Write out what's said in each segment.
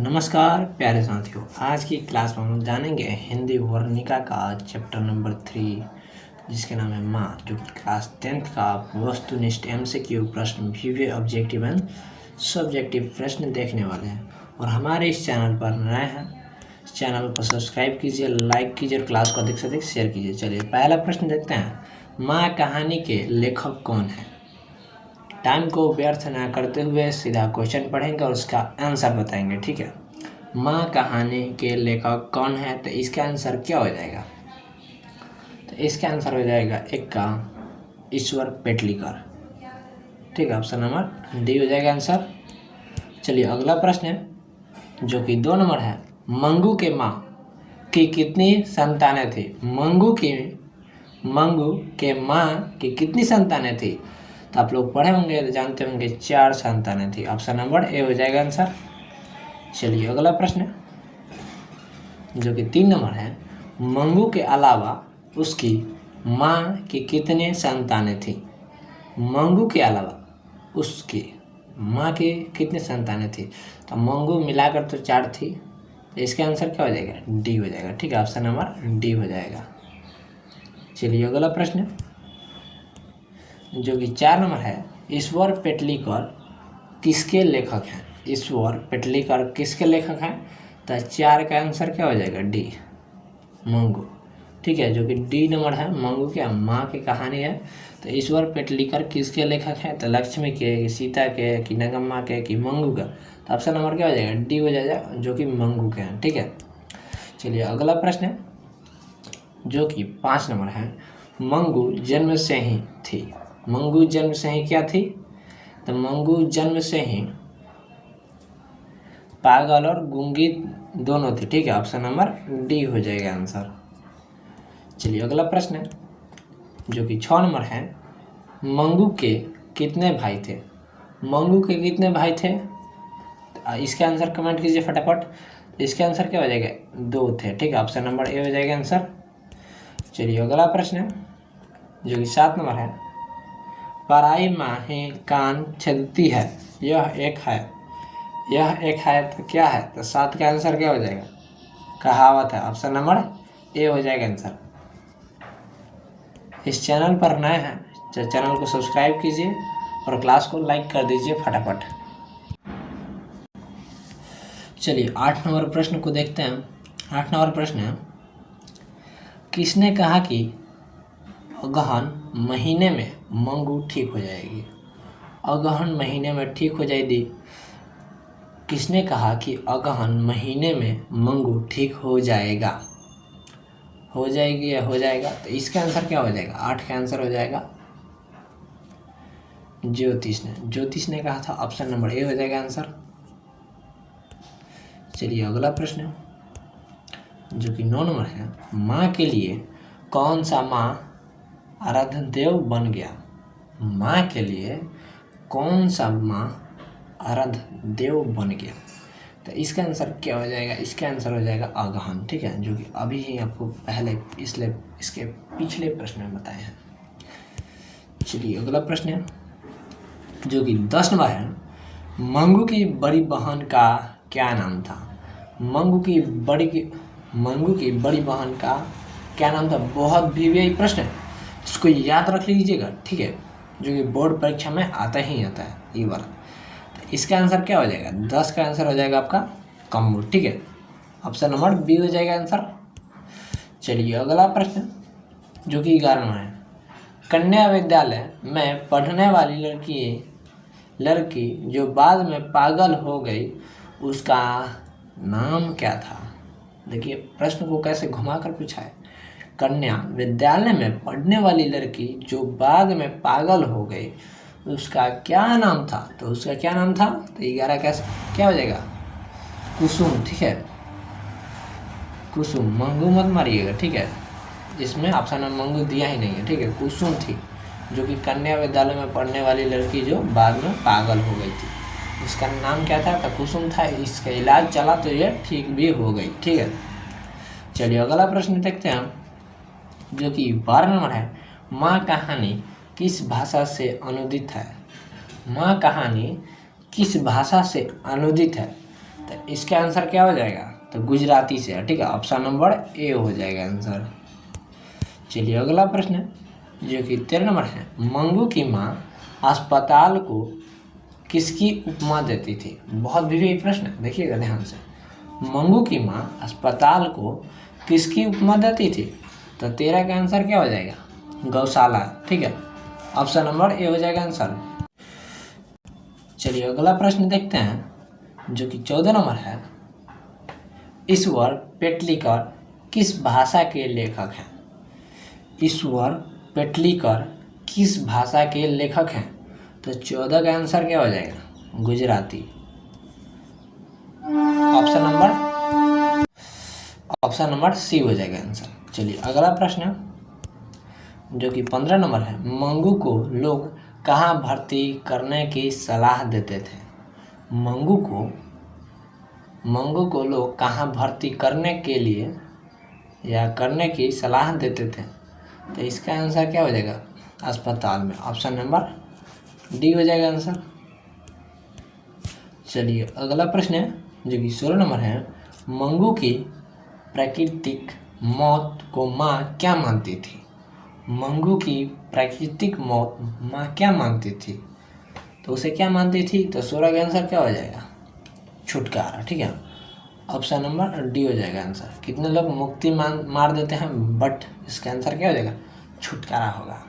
नमस्कार प्यारे साथियों, आज की क्लास में हम जानेंगे हिंदी वर्णिका का चैप्टर नंबर 3 जिसके नाम है माँ, जो कि क्लास 10th का वस्तुनिष्ठ MCQ प्रश्न VV ऑब्जेक्टिव एंड सब्जेक्टिव प्रश्न देखने वाले हैं। और हमारे इस चैनल पर नए हैं, इस चैनल को सब्सक्राइब कीजिए, लाइक कीजिए और क्लास को अधिक से अधिक शेयर कीजिए। चलिए पहला प्रश्न देखते हैं, माँ कहानी के लेखक कौन है। टाइम को व्यर्थ ना करते हुए सीधा क्वेश्चन पढ़ेंगे और उसका आंसर बताएंगे। ठीक है, माँ कहानी के लेखक कौन है, तो इसका आंसर क्या हो जाएगा। तो इसका आंसर हो जाएगा एक का ईश्वर पेटलीकर। ठीक है, ऑप्शन नंबर डी हो जाएगा आंसर। चलिए अगला प्रश्न है जो कि 2 नंबर है, मंगू के माँ की कितनी संतानें थी। मंगू के माँ की कितनी संतानें थी, तो आप लोग पढ़े होंगे तो जानते होंगे 4 संतानें थी। ऑप्शन नंबर ए हो जाएगा आंसर। चलिए अगला प्रश्न जो कि 3 नंबर है, मंगू के अलावा उसकी माँ की कितने संतानें थी। मंगू के अलावा उसकी माँ की कितनी संतानें थी, तो मंगू मिलाकर तो 4 थी, तो इसका आंसर क्या हो जाएगा, डी हो जाएगा। ठीक है, ऑप्शन नंबर डी हो जाएगा। चलिए अगला प्रश्न जो कि 4 नंबर है, ईश्वर पेटलीकर किसके लेखक हैं। ईश्वर पेटलीकर किसके लेखक हैं, तो 4 का आंसर क्या हो जाएगा, डी मंगू। ठीक है, जो कि डी नंबर है, मंगू के माँ की कहानी है। तो ईश्वर पेटलीकर किसके लेखक हैं, तो लक्ष्मी के, सीता के, कि नगम्मा के, कि मंगू का। तो ऑप्शन नंबर क्या हो जाएगा, डी हो जाएगा, जो कि मंगू के हैं। ठीक है, चलिए अगला प्रश्न है जो कि 5 नंबर है, मंगू जन्म से ही थी। मंगू जन्म से ही क्या थी, तो मंगू जन्म से ही पागल और गूंगी दोनों थी। ठीक है, ऑप्शन नंबर डी हो जाएगा आंसर। चलिए अगला प्रश्न है जो कि 6 नंबर है, मंगू के कितने भाई थे। मंगू के कितने भाई थे, तो इसका आंसर कमेंट कीजिए फटाफट। इसका आंसर क्या हो जाएगा, 2 थे। ठीक है, ऑप्शन नंबर ए हो जाएगा आंसर। चलिए अगला प्रश्न है जो कि 7 नंबर है, पराई माही कान छेदती है, यह एक है तो क्या है, तो 7 का आंसर क्या हो जाएगा, कहावत है। ऑप्शन नंबर ए हो जाएगा आंसर। इस चैनल पर नए हैं तो चैनल को सब्सक्राइब कीजिए और क्लास को लाइक कर दीजिए फटाफट। चलिए 8 नंबर प्रश्न को देखते हैं। 8 नंबर प्रश्न है, किसने कहा कि अगहन महीने में मंगू ठीक हो जाएगी। अगहन महीने में ठीक हो जाएगी। किसने कहा कि अगहन महीने में मंगू ठीक हो जाएगा, हो जाएगी या हो जाएगा, तो इसका आंसर क्या हो जाएगा, 8 का आंसर हो जाएगा ज्योतिष ने कहा था। ऑप्शन नंबर ए हो जाएगा आंसर। चलिए अगला प्रश्न जो कि 9 नंबर है, माँ के लिए कौन सा माँ आराध्य देव बन गया। माँ के लिए कौन सा माँ आराध्य देव बन गया, तो इसका आंसर क्या हो जाएगा, इसका आंसर हो जाएगा अगहन। ठीक है, जो कि अभी ही आपको पहले इसके पिछले प्रश्न में बताए हैं। चलिए अगला प्रश्न है जो कि 10 नंबर है, मंगू की बड़ी बहन का क्या नाम था। मंगू की बड़ी बहन का क्या नाम था। बहुत VVI प्रश्न है, इसको याद रख लीजिएगा। ठीक है, जो कि बोर्ड परीक्षा में आता ही आता है ये वाला। तो इसका आंसर क्या हो जाएगा, 10 का आंसर हो जाएगा आपका कम्बू। ठीक है, ऑप्शन नंबर बी हो जाएगा आंसर। चलिए अगला प्रश्न जो कि 11 नंबर है, कन्या विद्यालय में पढ़ने वाली लड़की जो बाद में पागल हो गई, उसका नाम क्या था। देखिए प्रश्न को कैसे घुमाकर पूछा है, कन्या विद्यालय में पढ़ने वाली लड़की जो बाद में पागल हो गई, उसका क्या नाम था। तो उसका क्या नाम था, तो 11 का क्या हो जाएगा, कुसुम। ठीक है, कुसुम, मंगू मत मारिएगा। ठीक है, इसमें ऑप्शन में मंगू दिया ही नहीं है। ठीक है, कुसुम थी, जो कि कन्या विद्यालय में पढ़ने वाली लड़की जो बाद में पागल हो गई थी, उसका नाम क्या था, तो कुसुम था। इसका इलाज चला तो ये ठीक भी हो गई। ठीक है, चलिए अगला प्रश्न देखते हैं जो कि 12 नंबर है, माँ कहानी किस भाषा से अनुदित है। माँ कहानी किस भाषा से अनुदित है, तो इसका आंसर क्या हो जाएगा, तो गुजराती से, ठीक है, ऑप्शन नंबर ए हो जाएगा आंसर। चलिए अगला प्रश्न है जो कि 13 नंबर है, मंगू की माँ अस्पताल को किसकी उपमा देती थी। बहुत विवेक प्रश्न है, देखिएगा ध्यान से। मंगू की माँ अस्पताल को किसकी उपमा देती थी, तो 13 का आंसर क्या हो जाएगा, गौशाला, ठीक है, ऑप्शन नंबर ए हो जाएगा आंसर। चलिए अगला प्रश्न देखते हैं जो कि 14 नंबर है, ईश्वर पेटलीकर किस भाषा के लेखक हैं। ईश्वर पेटलीकर किस भाषा के लेखक हैं, तो 14 का आंसर क्या हो जाएगा, गुजराती, ऑप्शन नंबर सी हो जाएगा आंसर। चलिए अगला प्रश्न जो कि 15 नंबर है, मंगू को लोग कहाँ भर्ती करने की सलाह देते थे। मंगू को लोग कहाँ भर्ती करने के लिए या करने की सलाह देते थे, तो इसका आंसर क्या हो जाएगा, अस्पताल में, ऑप्शन नंबर डी हो जाएगा आंसर। चलिए अगला प्रश्न है जो कि 16 नंबर है, मंगू की प्राकृतिक मौत को माँ क्या मानती थी। मंगू की प्राकृतिक मौत माँ क्या मानती थी, तो उसे क्या मानती थी, तो 16 का आंसर क्या हो जाएगा, छुटकारा, ठीक है, ऑप्शन नंबर डी हो जाएगा आंसर। कितने लोग मुक्ति मार देते हैं, बट इसका आंसर क्या हो जाएगा, छुटकारा होगा।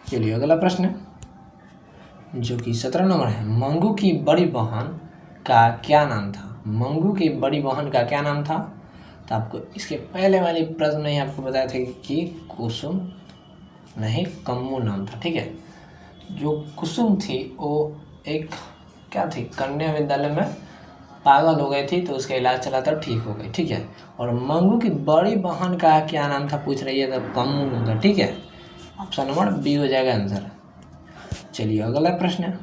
चलिए अगला प्रश्न जो कि 17 नंबर है, मंगू की बड़ी बहन का क्या नाम था। मंगू की बड़ी बहन का क्या नाम था, तो आपको इसके पहले वाले प्रश्न में ही आपको बताया था कि कुसुम नहीं कम्मू नाम था, ठीक है। जो कुसुम थी वो एक क्या थी, कन्या विद्यालय में पागल हो गई थी, तो उसका इलाज चला था, ठीक हो गई, ठीक है। और मंगू की बड़ी बहन का क्या नाम था पूछ रही है, तो कम्मू होगा, ठीक है, ऑप्शन नंबर बी हो जाएगा आंसर। चलिए अगला प्रश्न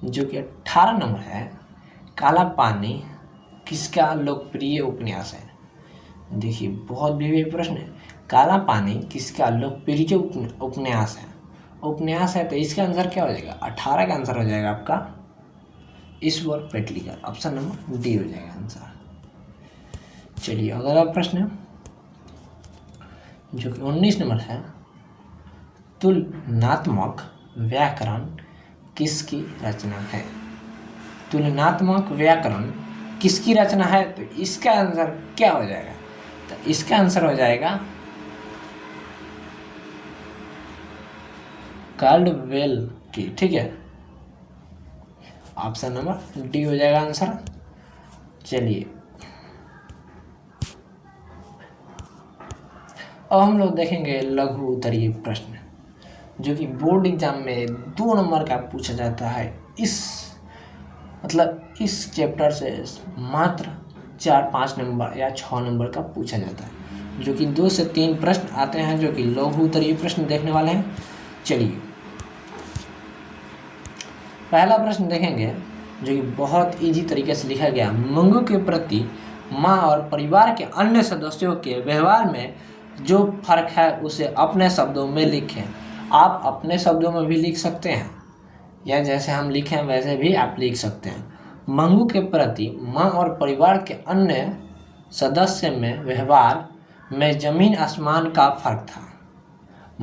जो कि 18 नंबर है, काला पानी किसका लोकप्रिय उपन्यास है। देखिए बहुत विवेक प्रश्न है, काला पानी किसका लोकप्रिय उपन्यास है, तो इसका आंसर क्या हो जाएगा, 18 का आंसर हो जाएगा आपका ईश्वर पेटलीकर, ऑप्शन नंबर डी हो जाएगा आंसर। चलिए अगला प्रश्न जो कि 19 नंबर है, तुलनात्मक व्याकरण किसकी रचना है। तुलनात्मक व्याकरण किसकी रचना है, तो इसका आंसर क्या हो जाएगा, तो इसका आंसर हो जाएगा कार्डवेल की, ठीक है, ऑप्शन नंबर डी हो जाएगा आंसर। चलिए अब हम लोग देखेंगे लघु उत्तरीय प्रश्न जो कि बोर्ड एग्जाम में 2 नंबर का पूछा जाता है। इस चैप्टर से मात्र 4-5 नंबर या 6 नंबर का पूछा जाता है, जो कि 2 से 3 प्रश्न आते हैं जो कि लघु उत्तरीय प्रश्न देखने वाले हैं। चलिए पहला प्रश्न देखेंगे जो कि बहुत इजी तरीके से लिखा गया, मंगू के प्रति माँ और परिवार के अन्य सदस्यों के व्यवहार में जो फर्क है उसे अपने शब्दों में लिखें। आप अपने शब्दों में भी लिख सकते हैं या जैसे हम लिखें वैसे भी आप लिख सकते हैं। मंगू के प्रति माँ और परिवार के अन्य सदस्य में व्यवहार में जमीन आसमान का फर्क था।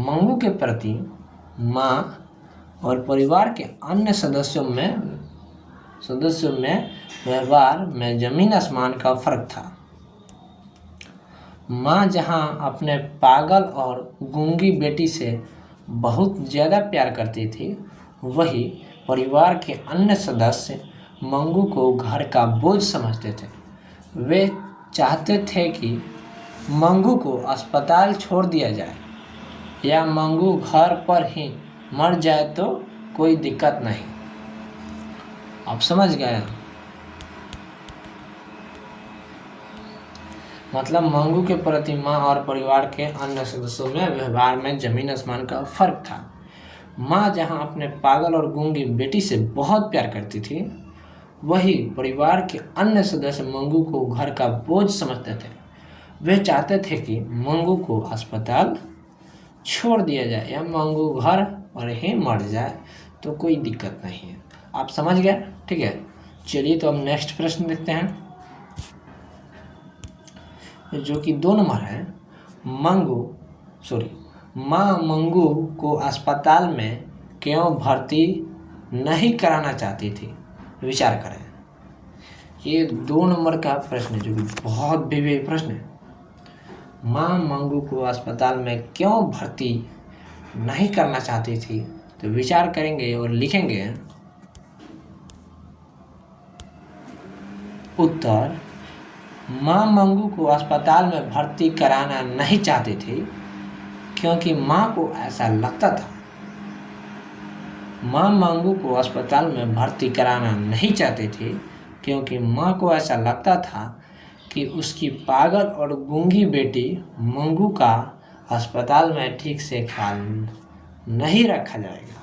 मंगू के प्रति माँ और परिवार के अन्य सदस्यों में व्यवहार में जमीन आसमान का फर्क था। माँ जहाँ अपने पागल और गूंगी बेटी से बहुत ज़्यादा प्यार करती थी, वही परिवार के अन्य सदस्य मंगू को घर का बोझ समझते थे। वे चाहते थे कि मंगू को अस्पताल छोड़ दिया जाए या मंगू घर पर ही मर जाए तो कोई दिक्कत नहीं। आप समझ गए, मतलब मंगू के प्रति माँ और परिवार के अन्य सदस्यों में व्यवहार में जमीन आसमान का फर्क था। माँ जहाँ अपने पागल और गूंगी बेटी से बहुत प्यार करती थी, वही परिवार के अन्य सदस्य मंगू को घर का बोझ समझते थे। वे चाहते थे कि मंगू को अस्पताल छोड़ दिया जाए या मंगू घर पर ही मर जाए तो कोई दिक्कत नहीं है। आप समझ गए, ठीक है। चलिए तो अब नेक्स्ट प्रश्न देखते हैं, जो कि 2 नंबर है। माँ मंगू को अस्पताल में क्यों भर्ती नहीं कराना चाहती थी? विचार करें। ये 2 नंबर का प्रश्न है, जो कि बहुत विवेक प्रश्न है। माँ मंगू को अस्पताल में क्यों भर्ती नहीं करना चाहती थी? तो विचार करेंगे और लिखेंगे उत्तर। माँ मंगू को अस्पताल में भर्ती कराना नहीं चाहती थी क्योंकि माँ को ऐसा लगता था। माँ मंगू को अस्पताल में भर्ती कराना नहीं चाहती थी क्योंकि माँ को ऐसा लगता था कि उसकी पागल और गूंगी बेटी मंगू का अस्पताल में ठीक से ख्याल नहीं रखा जाएगा।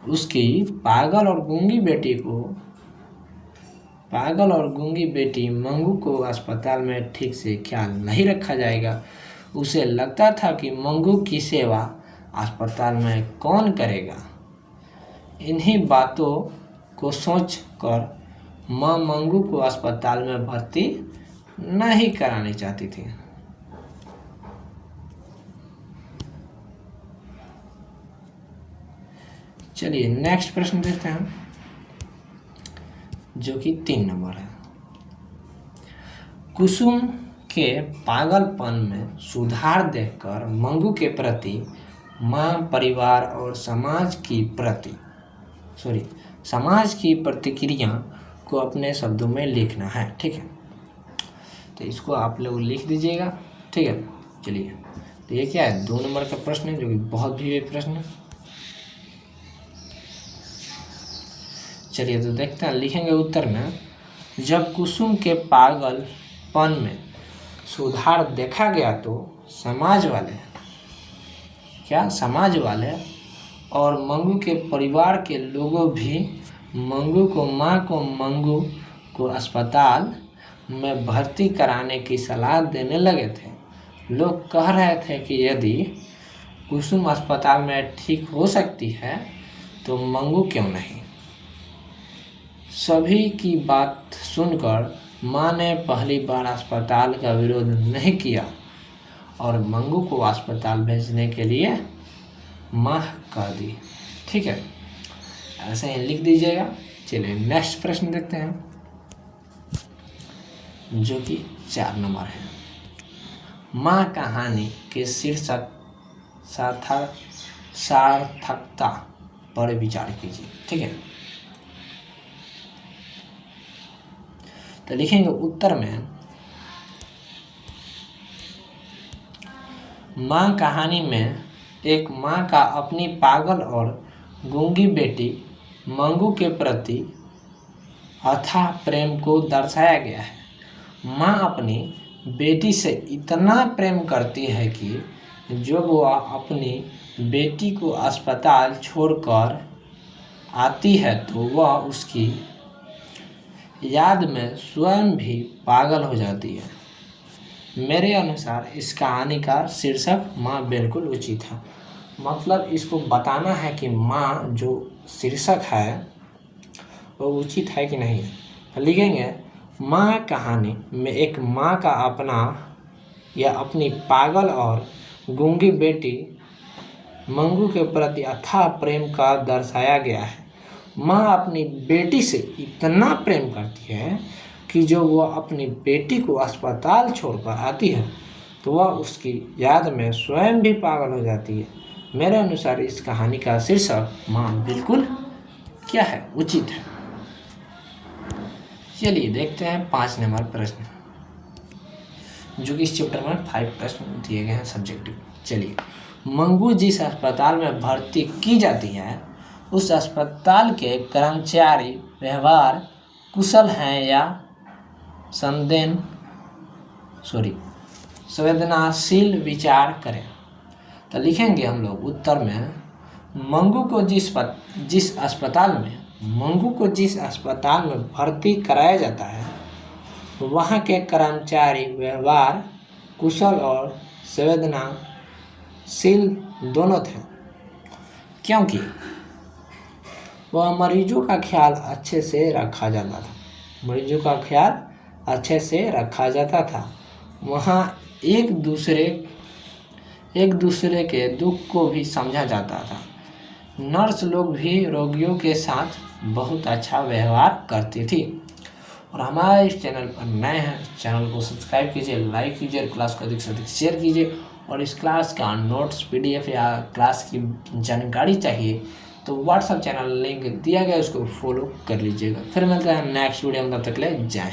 उसकी पागल और गूंगी बेटी मंगू को अस्पताल में ठीक से ख्याल नहीं रखा जाएगा। उसे लगता था कि मंगू की सेवा अस्पताल में कौन करेगा। इन्हीं बातों को सोचकर माँ मंगू को अस्पताल में भर्ती नहीं करानी चाहती थी। चलिए नेक्स्ट प्रश्न देखते हैं, जो कि 3 नंबर है। कुसुम के पागलपन में सुधार देखकर मंगू के प्रति माँ, परिवार और समाज की प्रतिक्रिया को अपने शब्दों में लिखना है। ठीक है, तो इसको आप लोग लिख दीजिएगा। ठीक है, चलिए तो ये क्या है, 2 नंबर का प्रश्न है, जो कि बहुत भी प्रश्न है। चलिए तो देखते हैं, लिखेंगे उत्तर में। जब कुसुम के पागलपन में सुधार देखा गया तो समाज वाले और मंगू के परिवार के लोगों भी मंगू को अस्पताल में भर्ती कराने की सलाह देने लगे थे। लोग कह रहे थे कि यदि कुसुम अस्पताल में ठीक हो सकती है तो मंगू क्यों नहीं। सभी की बात सुनकर माँ ने पहली बार अस्पताल का विरोध नहीं किया और मंगू को अस्पताल भेजने के लिए माह कर दी। ठीक है, ऐसे ही लिख दीजिएगा। चलिए नेक्स्ट प्रश्न देखते हैं, जो कि 4 नंबर है। माँ कहानी के शीर्षक सार्थकता पर विचार कीजिए। ठीक है, तो लिखेंगे उत्तर में। माँ कहानी में एक माँ का अपनी पागल और गूंगी बेटी मंगू के प्रति अथाह प्रेम को दर्शाया गया है। माँ अपनी बेटी से इतना प्रेम करती है कि जब वह अपनी बेटी को अस्पताल छोड़कर आती है तो वह उसकी याद में स्वयं भी पागल हो जाती है। मेरे अनुसार इस कहानी का शीर्षक माँ बिल्कुल उचित है। मतलब इसको बताना है कि माँ जो शीर्षक है वो उचित है कि नहीं। लिखेंगे माँ कहानी में एक माँ का अपना या अपनी पागल और गूंगी बेटी मंगू के प्रति अथाह प्रेम का दर्शाया गया है। माँ अपनी बेटी से इतना प्रेम करती है कि जो वह अपनी बेटी को अस्पताल छोड़कर आती है तो वह उसकी याद में स्वयं भी पागल हो जाती है। मेरे अनुसार इस कहानी का शीर्षक माँ बिल्कुल क्या है, उचित है। चलिए देखते हैं 5 नंबर प्रश्न, जो कि इस चैप्टर में 5 प्रश्न दिए गए हैं सब्जेक्टिव। चलिए, मंगू जिस अस्पताल में भर्ती की जाती है उस अस्पताल के कर्मचारी व्यवहार कुशल हैं या संवेदनशील? विचार करें। तो लिखेंगे हम लोग उत्तर में। मंगू को जिस अस्पताल में भर्ती कराया जाता है वहाँ के कर्मचारी व्यवहार कुशल और संवेदनशील दोनों थे, क्योंकि वह मरीजों का ख्याल अच्छे से रखा जाता था। मरीजों का ख्याल अच्छे से रखा जाता था। वहाँ एक दूसरे के दुख को भी समझा जाता था। नर्स लोग भी रोगियों के साथ बहुत अच्छा व्यवहार करती थी। और हमारे इस चैनल पर नए हैं, चैनल को सब्सक्राइब कीजिए, लाइक कीजिए और क्लास को अधिक से अधिक शेयर कीजिए। और इस क्लास का नोट्स, पीडीएफ या क्लास की जानकारी चाहिए तो व्हाट्सएप चैनल लिंक दिया गया, उसको फॉलो कर लीजिएगा। फिर मिलते हैं नेक्स्ट वीडियो में, तब तक ले जय हिंद।